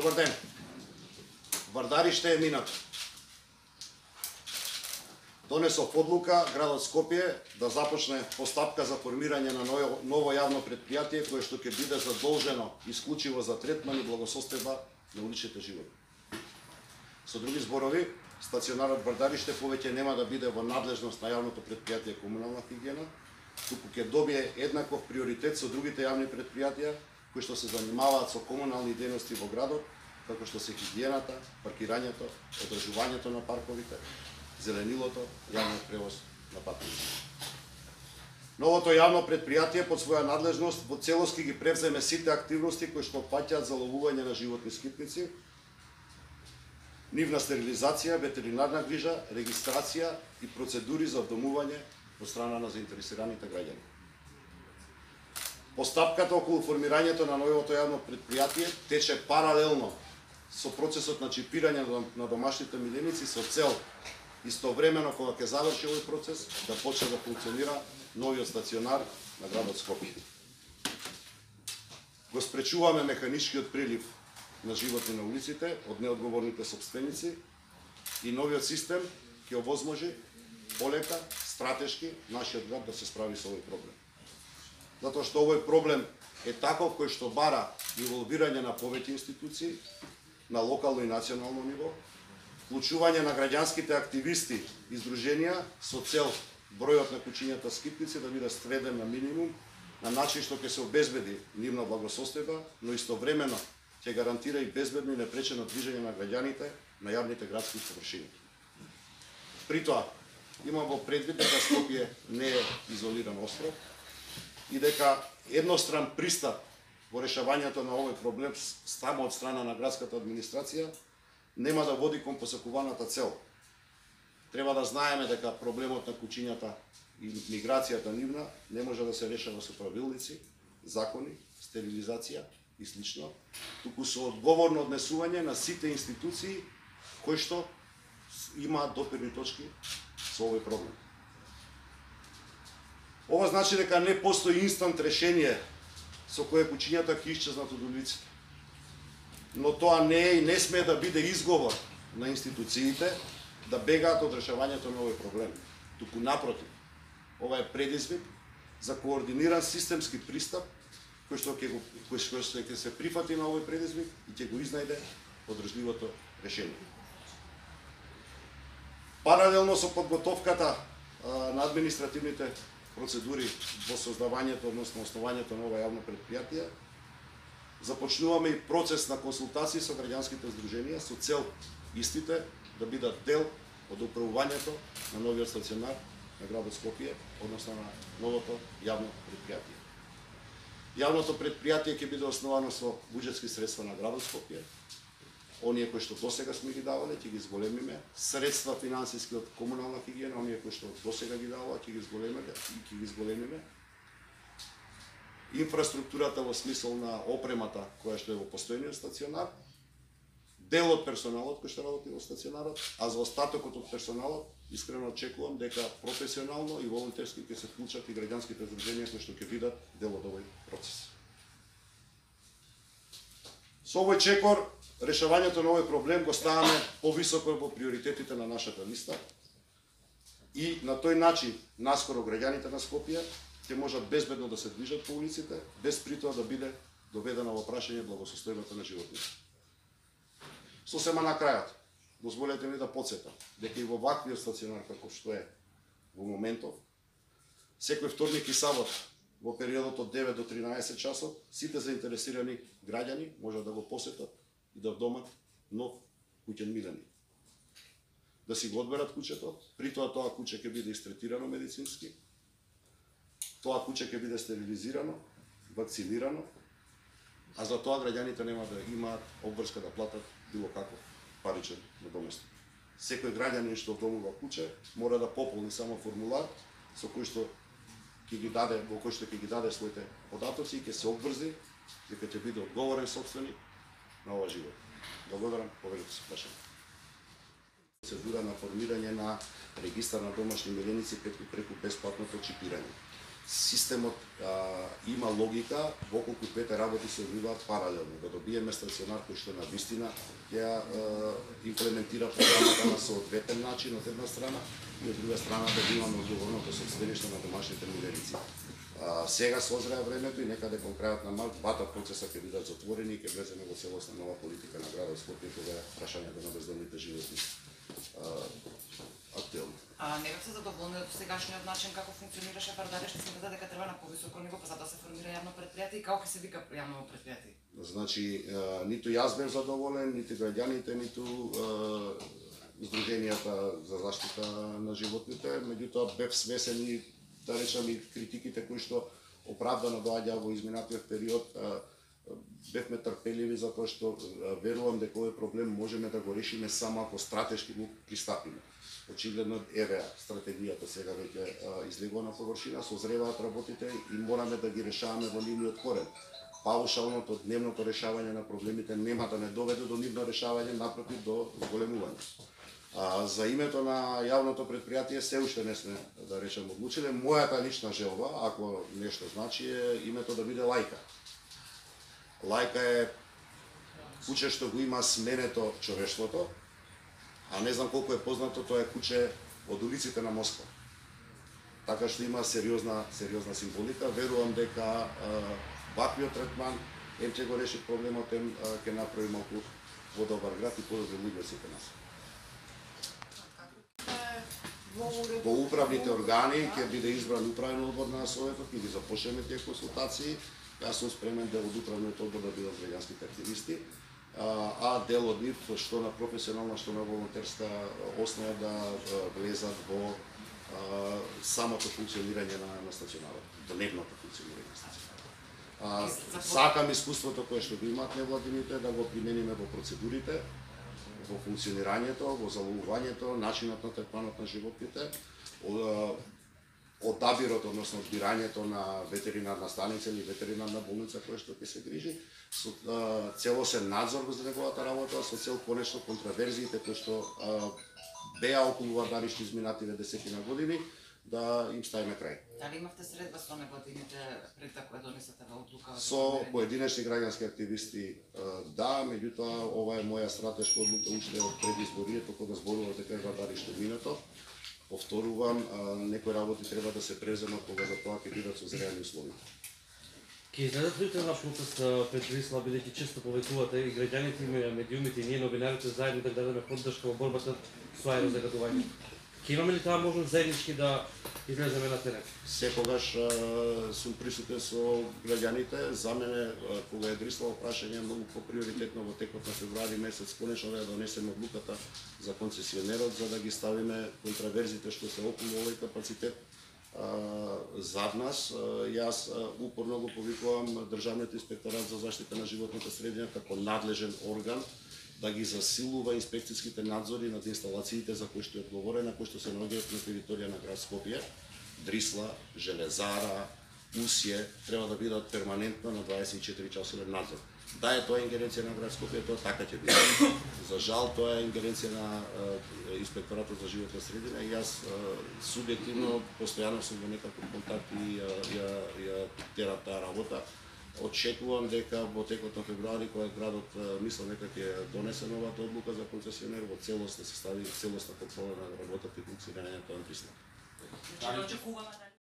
Добар ден. Вардариште е минато. Донесов одлука градот Скопје да започне постапка за формирање на ново јавно предпријатие кое што ќе биде задолжено исклучиво за третман и благосостојба на уличните животни. Со други зборови, стационарот Вардариште повеќе нема да биде во надлежност на јавното предпријатие комунална хигиена, туку ќе добие еднаков приоритет со другите јавни предпријатија кои што се занимаваат со комунални дејности во градот, како што се хигиената, паркирањето, одржувањето на парковите, зеленилото, јавниот превоз на патници. Новото јавно предпријатие под своја надлежност во целост ги превземе сите активности кои што опфаќаат заловување на животни скитници, нивна стерилизација, ветеринарна грижа, регистрација и процедури за вдомување од страна на заинтересираните граѓани. Постапката околу формирањето на новото јавно предпријатие тече паралелно со процесот на чипирање на домашните миленици со цел истовремено кога ќе заврши овој процес да почне да функционира новиот стационар на градот Скопје. Го спречуваме механичкиот прилив на животни на улиците од неодговорните сопственици и новиот систем ќе овозможи полека, стратешки нашиот град да се справи со овој проблем. Затоа што овој проблем е таков кој што бара инволвирање на повеќе институции на локално и национално ниво, вклучување на граѓанските активисти и здруженија со цел бројот на кучињата скитници да биде сведен на минимум, на начин што ќе се обезбеди нивна благосостојба, но истовремено ќе гарантира и безбедно и непречено движење на граѓаните на јавните градски површини. При тоа, имам во предвид дека Скопје не е изолиран остров и дека едностран пристап во решавањето на овој проблем само од страна на градската администрација нема да води кон посакуваната цел. Треба да знаеме дека проблемот на кучињата и миграцијата нивна не може да се решава со правилници, закони, стерилизација и слично, туку со одговорно однесување на сите институции кои што имаат допирни точки со овој проблем. Ова значи дека не постои инстант решение со кое кучињата ќе исчезнат од улиците. Но тоа не е и не смее да биде изговор на институциите да бегаат од решавањето на овој проблем. Туку напротив, ова е предизвик за координиран системски пристап кој што ќе се прифати на овој предизвик и ќе го изнајде одржливото решение. Паралелно со подготовката на административните процедури во создавањето, односно основањето на ова јавно предпријатие, започнуваме и процес на консултации со граѓанските здруженија со цел истите да бидат дел од управувањето на новиот стационар на градот Скопје, односно на новото јавно предпријатие. Јавното предпријатие ќе биде основано со буџетски средства на градот Скопје, оние кои што досега сме ги давале, ќе ги зголемиме, средства финансиски од комунална хигиена, оние кои што досега ги давале, ќе ги зголемиме. Инфраструктурата во смисол на опремата која што е во постојниот стационар, дел од персоналот кој што работи во стационарот, а за остатокот од персоналот искрено очекувам дека професионално и волонтерски ќе се вклучат и граѓанските здруженија кои што ќе бидат дел од овој процес. Со овој чекор, решавањето на овој проблем го ставаме повисоко во приоритетите на нашата листа и на тој начин наскоро граѓаните на Скопје ќе можат безбедно да се движат по улиците, без при тоа да биде доведена во прашање благосостојбата на животните. Сосема на крајот, дозволете ми да потсетам дека и во ваквиот стационар како што е во моментов, секој вторник и сабот во периодот од 9 до 13 часот, сите заинтересирани граѓани можат да го посетат и да вдомат нов куќен миленик. Да си го одберат куќето, при тоа куќе ќе биде истретирано медицински, тоа куќе ќе биде стерилизирано, вакцинирано, а за тоа граѓаните нема да имаат обврска да платат било каков паричен надоместок. Секој граѓанин што вдомува куќе мора да пополни само формулар со кој што ќе ги даде своите податоци и ќе се обврзи дека ќе биде одговорен сопственик на ова живот. Благодарам, поверете се прашање. Процедура на формирање на регистар на домашни миленици преку бесплатното чипирање. системот има логика доколку двете работи се одвиваат паралелно, да добиеме стационар кој што на вистина ќе имплементира програмата на соодветен начин од една страна и од друга страна да имаме одговорното сопствениште на домашните миленици. Сега созреа времето и некаде кон крајот на март двата процеса ќе бидат затворени и ќе влеземе во целосна нова политика на градот Скопје кога прашањето на бездомните животни актуелно. Не бев се задоволни од сегашниот начин како функционираше Вардари, што смета дека треба на повисоко ниво, па затоа се формира јавно предпријатие и како ќе се вика јавно предпријатие? Значи, ниту јас бев задоволен, ниту граѓаните, ниту Сдруженијата за заштита на животните, меѓутоа бев свесен и да речам и критиките кои што оправдано доаѓаа во изминатиот период. Бевме трпеливи затоа што верувам дека овој проблем можеме да го решиме само ако стратешки го пристапиме. Очигледно еве стратегијата сега веќе излегува на површина, созреваат работите и мораме да ги решаваме во нивниот корен. Паушалното дневното решавање на проблемите нема да не доведе до нивно решавање, напротив до зголемување. За името на јавното предпријатие се уште не сме, да речем, одлучиле. Мојата лична желба, ако нешто значи, е името да биде Лајка. Лајка е куче што го има сменето човештвото, а не знам колку е познато, тоа е куче од улиците на Москва. Така што има сериозна символика. Верувам дека ваквиот третман ќе го реши проблемот, ќе направи малку подобар град и подобри луѓе сите нас. Во управните органи ќе биде избран управен одбор на Советот и ги започнеме тие консултации. Јас сум спремен дел од управниот одбор да бидат граѓанските активисти, а дел од нив што на професионална, што на волонтерска основа да влезат во самото функционирање на стационарот, дневното функционирање на стационарот. Сакам искуството кое што го имаат невладините да го примениме во процедурите, во функционирањето, во заловувањето, начинот на третманот на животните, одабирот, односно одбирањето на ветеринарна станица или ветеринарна болница која што ќе се грижи, со целосен надзор за неговата работа, со цел конечно контраверзиите кои што беа околу Вардари што изминативе десетина години, да им ставиме крај. Дали имавте средба со невладините пред да која донесете во одлука? Со поединечни граѓански активисти да, меѓутоа ова е моја стратешка одлука уште од пред изборието кога зборував дека Вардари што минато. Повторувам, некои работи треба да се преземат кога за тоа ќе бидат созреани услови. Ке изгледат ли на процес пред Брисла, бидејќи често повикувате и граѓаните, и медиумите, и ние новинарите заедно да дадеме поддршка во борбата со аерозагадување? Ке имаме ли таа можност заеднички да излеземе на терен? Секогаш сум присутен со граѓаните. За мене, кога е Брисла прашање, многу поприоритетно во текот на февруари месец конечно да ја донесеме одлуката за концесионерот, за да ги ставиме контраверзите што се околу овој капацитет зад нас. Јас упорно го повикувам Државниот инспекторат за заштита на животната средина како надлежен орган да ги засилува инспекцијските надзори над инсталациите за кои што е одговорена, кои што се наоѓаат на територија на град Скопје. Дрисла, Железара, Усје треба да бидат перманентно на 24 часовен надзор. Да е тоа ингеренција на град Скопје, тоа така ќе биде. За жал тоа е ингеренција на инспекторатот за животна средина и јас субјективно постојано сум во некаков контакт и ја терам таа работа. Очекувам дека во текот на февруари, кога градот мислам дека ќе донесе новата одлука за концесионер, во целост да се стави целосна контрола на работата и функционирањето на Брисла. Очекуваме